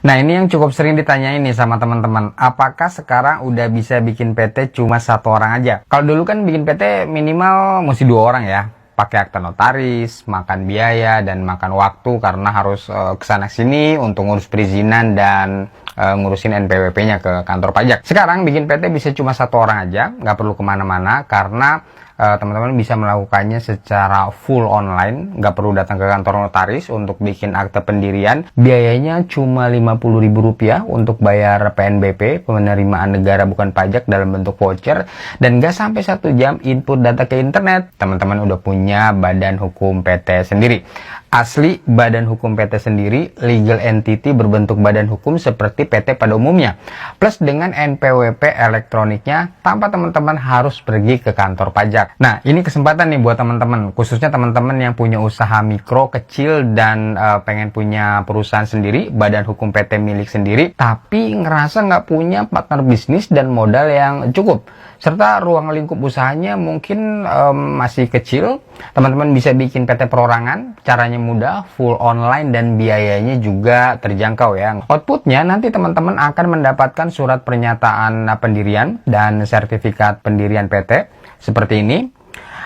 Nah, ini yang cukup sering ditanyain nih sama teman-teman. Apakah sekarang udah bisa bikin PT cuma satu orang aja? Kalau dulu kan bikin PT minimal mesti 2 orang ya. Pakai akta notaris, makan biaya, dan makan waktu karena harus kesana sini untuk ngurus perizinan dan ngurusin NPWP-nya ke kantor pajak. Sekarang bikin PT bisa cuma 1 orang aja, nggak perlu kemana-mana karena teman-teman bisa melakukannya secara full online, nggak perlu datang ke kantor notaris untuk bikin akte pendirian. Biayanya cuma Rp50.000 untuk bayar PNBP, penerimaan negara bukan pajak dalam bentuk voucher, dan nggak sampai 1 jam input data ke internet. Teman-teman udah punya badan hukum PT sendiri. Asli badan hukum PT sendiri, legal entity berbentuk badan hukum seperti PT pada umumnya. Plus dengan NPWP elektroniknya tanpa teman-teman harus pergi ke kantor pajak. Nah, ini kesempatan nih buat teman-teman, khususnya teman-teman yang punya usaha mikro, kecil, dan pengen punya perusahaan sendiri, badan hukum PT milik sendiri, tapi ngerasa nggak punya partner bisnis dan modal yang cukup, serta ruang lingkup usahanya mungkin masih kecil. Teman-teman bisa bikin PT perorangan, caranya mudah, full online, dan biayanya juga terjangkau ya. Outputnya nanti teman-teman akan mendapatkan surat pernyataan pendirian dan sertifikat pendirian PT seperti ini.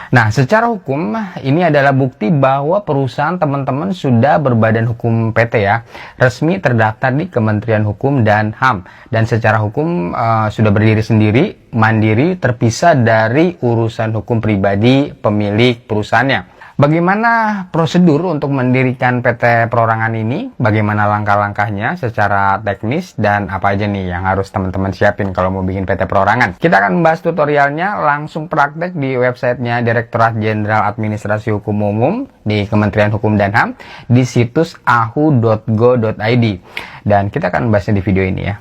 Nah, secara hukum ini adalah bukti bahwa perusahaan teman-teman sudah berbadan hukum PT ya, resmi terdaftar di Kementerian Hukum dan HAM, dan secara hukum sudah berdiri sendiri, mandiri, terpisah dari urusan hukum pribadi pemilik perusahaannya. Bagaimana prosedur untuk mendirikan PT perorangan ini? Bagaimana langkah-langkahnya secara teknis, dan apa aja nih yang harus teman-teman siapin kalau mau bikin PT perorangan? Kita akan membahas tutorialnya langsung praktek di websitenya Direktorat Jenderal Administrasi Hukum Umum di Kementerian Hukum dan HAM di situs ahu.go.id, dan kita akan membahasnya di video ini ya.